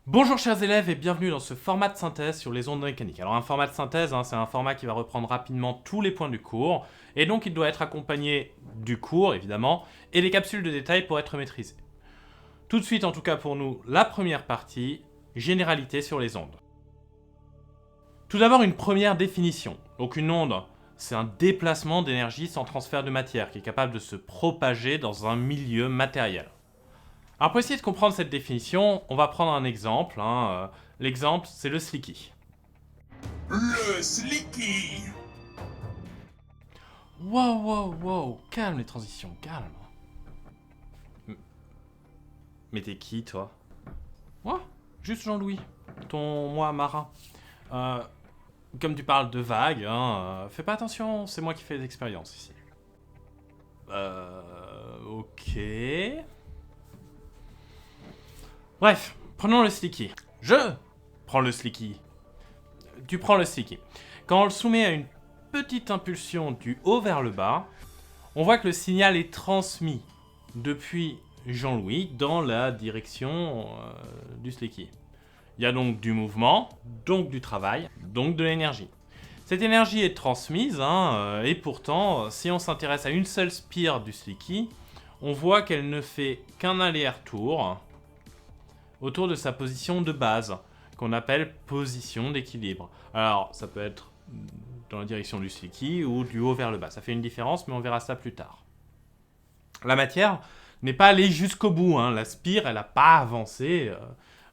Bonjour chers élèves et bienvenue dans ce format de synthèse sur les ondes mécaniques. Alors un format de synthèse, c'est un format qui va reprendre rapidement tous les points du cours, et donc il doit être accompagné du cours évidemment, et des capsules de détails pour être maîtrisé. Tout de suite en tout cas pour nous, la première partie, généralité sur les ondes. Tout d'abord une première définition. Donc une onde, c'est un déplacement d'énergie sans transfert de matière qui est capable de se propager dans un milieu matériel. Alors pour essayer de comprendre cette définition, on va prendre un exemple. L'exemple, c'est le slicky. Le Slicky. Wow, calme les transitions, calme. Mais t'es qui, toi? Moi? Juste Jean-Louis, ton moi marin. Comme tu parles de vagues, fais pas attention, c'est moi qui fais les expériences ici. Ok... Bref, prenons le slicky. Je prends le slicky. Tu prends le slicky. Quand on le soumet à une petite impulsion du haut vers le bas, on voit que le signal est transmis depuis Jean-Louis dans la direction du slicky. Il y a donc du mouvement, donc du travail, donc de l'énergie. Cette énergie est transmise, et pourtant, si on s'intéresse à une seule spire du slicky, on voit qu'elle ne fait qu'un aller-retour autour de sa position de base, qu'on appelle position d'équilibre. Alors, ça peut être dans la direction du slicky ou du haut vers le bas. Ça fait une différence, mais on verra ça plus tard. La matière n'est pas allée jusqu'au bout. La spire, elle n'a pas avancé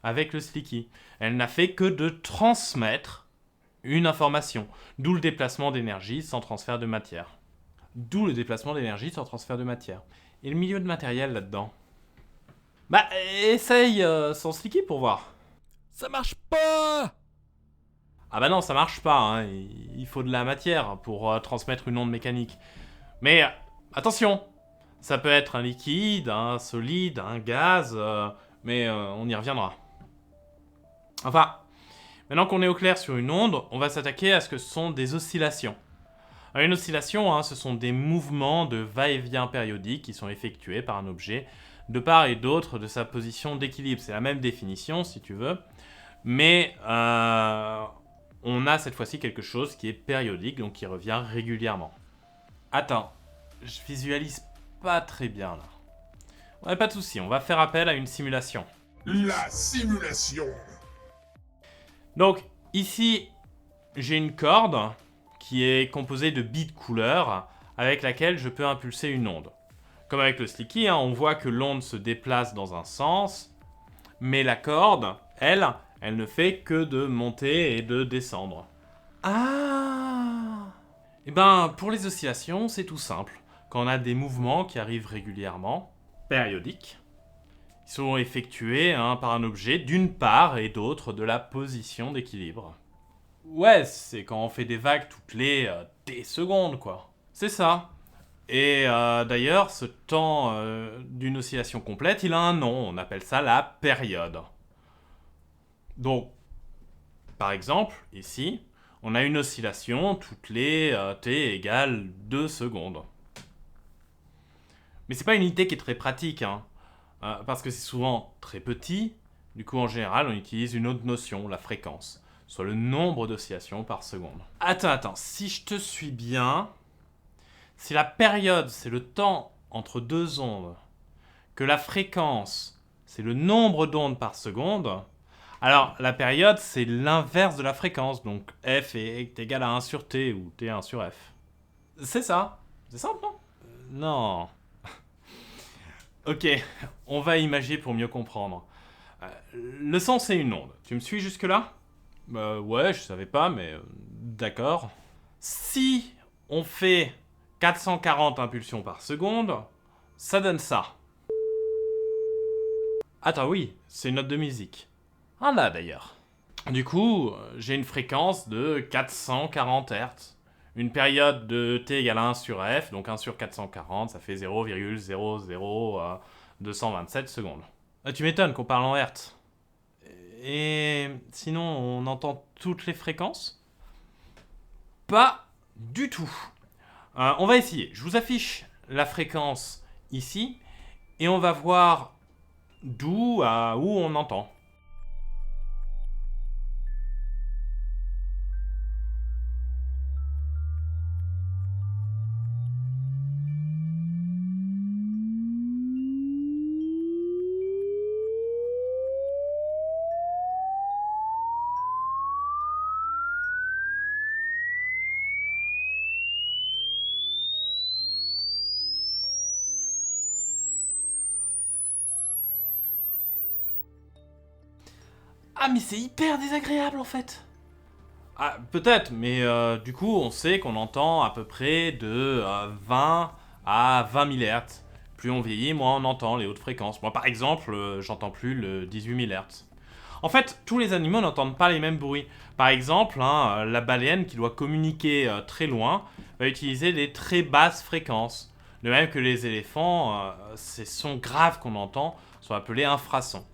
avec le slicky. Elle n'a fait que de transmettre une information. D'où le déplacement d'énergie sans transfert de matière. D'où le déplacement d'énergie sans transfert de matière. Et le milieu de matériel là-dedans? Bah, essaye sans slicky pour voir. Ça marche pas! Ah bah non, ça marche pas, il faut de la matière pour transmettre une onde mécanique. Mais attention, ça peut être un liquide, un solide, un gaz, mais on y reviendra. Enfin, maintenant qu'on est au clair sur une onde, on va s'attaquer à ce que ce sont des oscillations. Alors, une oscillation, ce sont des mouvements de va-et-vient périodiques qui sont effectués par un objet de part et d'autre de sa position d'équilibre. C'est la même définition si tu veux, mais on a cette fois-ci quelque chose qui est périodique, donc qui revient régulièrement. Attends, je visualise pas très bien là. Ouais, pas de souci, on va faire appel à une simulation. La simulation. Donc, ici, j'ai une corde qui est composée de billes de couleur avec laquelle je peux impulser une onde. Comme avec le slicky, on voit que l'onde se déplace dans un sens, mais la corde, elle ne fait que de monter et de descendre. Ah! Eh ben, pour les oscillations, c'est tout simple. Quand on a des mouvements qui arrivent régulièrement, périodiques, ils sont effectués par un objet d'une part et d'autre de la position d'équilibre. Ouais, c'est quand on fait des vagues toutes les des secondes, quoi. C'est ça. Et d'ailleurs, ce temps d'une oscillation complète, il a un nom, on appelle ça la période. Donc, par exemple, ici, on a une oscillation toutes les t égale 2 secondes. Mais c'est pas une unité qui est très pratique, parce que c'est souvent très petit, du coup en général on utilise une autre notion, la fréquence, soit le nombre d'oscillations par seconde. Attends, si je te suis bien... Si la période, c'est le temps entre deux ondes, que la fréquence, c'est le nombre d'ondes par seconde, alors la période, c'est l'inverse de la fréquence, donc F est égal à 1 sur T, ou T1 sur F. C'est ça. C'est simple, non? Non. Ok, on va imager pour mieux comprendre. Le son, c'est une onde. Tu me suis jusque-là? Ouais, je savais pas, mais d'accord. Si on fait 440 impulsions par seconde, ça donne ça. Attends, oui, c'est une note de musique. Ah là d'ailleurs. Du coup, j'ai une fréquence de 440 Hz. Une période de t égale 1 sur f, donc 1 sur 440, ça fait 0,00227 secondes. Tu m'étonnes qu'on parle en Hz. Et sinon, on entend toutes les fréquences? Pas du tout. On va essayer. Je vous affiche la fréquence ici et on va voir d'où à où on entend. Ah, mais c'est hyper désagréable en fait. Ah, peut-être, mais du coup, on sait qu'on entend à peu près de 20 à 20 000 Hz. Plus on vieillit, moins on entend les hautes fréquences. Moi, par exemple, j'entends plus le 18 000 Hz. En fait, tous les animaux n'entendent pas les mêmes bruits. Par exemple, la baleine qui doit communiquer très loin va utiliser des très basses fréquences. De même que les éléphants, ces sons graves qu'on entend sont appelés infrasons.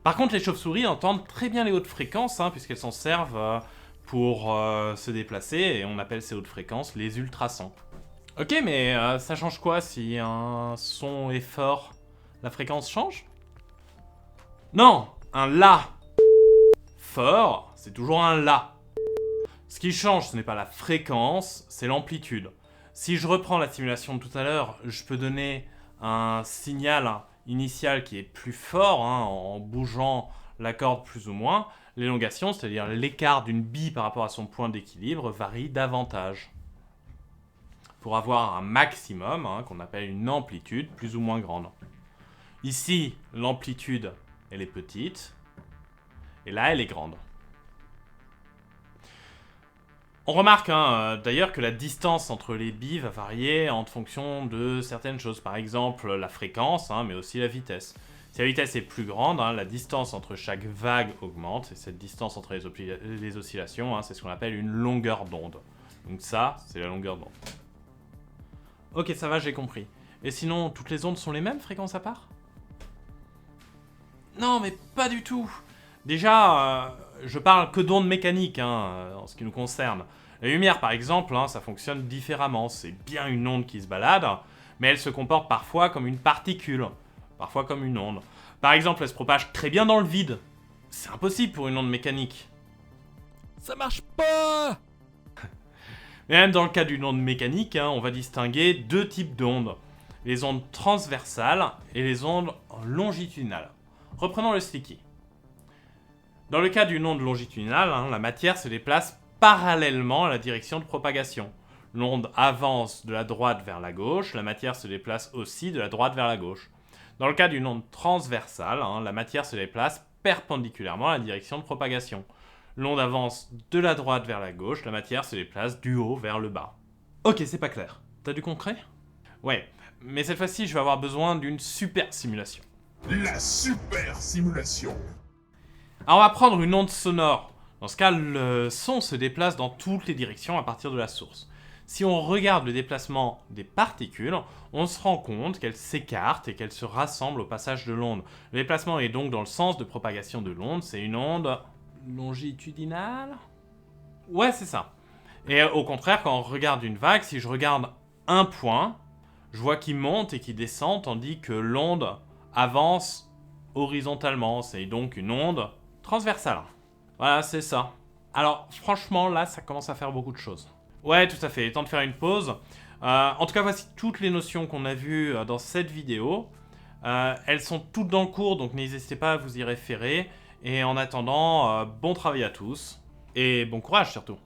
Par contre, les chauves-souris entendent très bien les hautes fréquences, puisqu'elles s'en servent pour se déplacer, et on appelle ces hautes fréquences les ultrasons. Ok, mais ça change quoi si un son est fort? La fréquence change? Non, un La. Fort, c'est toujours un La. Ce qui change, ce n'est pas la fréquence, c'est l'amplitude. Si je reprends la simulation de tout à l'heure, je peux donner un signal initial qui est plus fort, en bougeant la corde plus ou moins. L'élongation, c'est-à-dire l'écart d'une bille par rapport à son point d'équilibre, varie davantage. Pour avoir un maximum, qu'on appelle une amplitude plus ou moins grande. Ici, l'amplitude, elle est petite, et là, elle est grande. On remarque d'ailleurs que la distance entre les billes va varier en fonction de certaines choses. Par exemple, la fréquence, mais aussi la vitesse. Si la vitesse est plus grande, la distance entre chaque vague augmente. Et cette distance entre les oscillations, c'est ce qu'on appelle une longueur d'onde. Donc ça, c'est la longueur d'onde. Ok, ça va, j'ai compris. Et sinon, toutes les ondes sont les mêmes, fréquences à part? Non, mais pas du tout. Déjà, je parle que d'ondes mécaniques, en ce qui nous concerne. La lumière, par exemple, ça fonctionne différemment. C'est bien une onde qui se balade, mais elle se comporte parfois comme une particule, parfois comme une onde. Par exemple, elle se propage très bien dans le vide. C'est impossible pour une onde mécanique. Ça marche pas! Mais même dans le cas d'une onde mécanique, on va distinguer deux types d'ondes. Les ondes transversales et les ondes longitudinales. Reprenons le sticky. Dans le cas d'une onde longitudinale, la matière se déplace parallèlement à la direction de propagation. L'onde avance de la droite vers la gauche, la matière se déplace aussi de la droite vers la gauche. Dans le cas d'une onde transversale, la matière se déplace perpendiculairement à la direction de propagation. L'onde avance de la droite vers la gauche, la matière se déplace du haut vers le bas. Ok, c'est pas clair. T'as du concret? Ouais, mais cette fois-ci, je vais avoir besoin d'une super simulation. La super simulation. Alors on va prendre une onde sonore. Dans ce cas, le son se déplace dans toutes les directions à partir de la source. Si on regarde le déplacement des particules, on se rend compte qu'elles s'écartent et qu'elles se rassemblent au passage de l'onde. Le déplacement est donc dans le sens de propagation de l'onde, c'est une onde longitudinale? Ouais, c'est ça. Et au contraire, quand on regarde une vague, si je regarde un point, je vois qu'il monte et qu'il descend, tandis que l'onde avance horizontalement. C'est donc une onde transversale. Voilà, c'est ça. Alors, franchement, là, ça commence à faire beaucoup de choses. Ouais, tout à fait. Il est temps de faire une pause. En tout cas, voici toutes les notions qu'on a vues dans cette vidéo. Elles sont toutes dans le cours, donc n'hésitez pas à vous y référer. Et en attendant, bon travail à tous. Et bon courage surtout.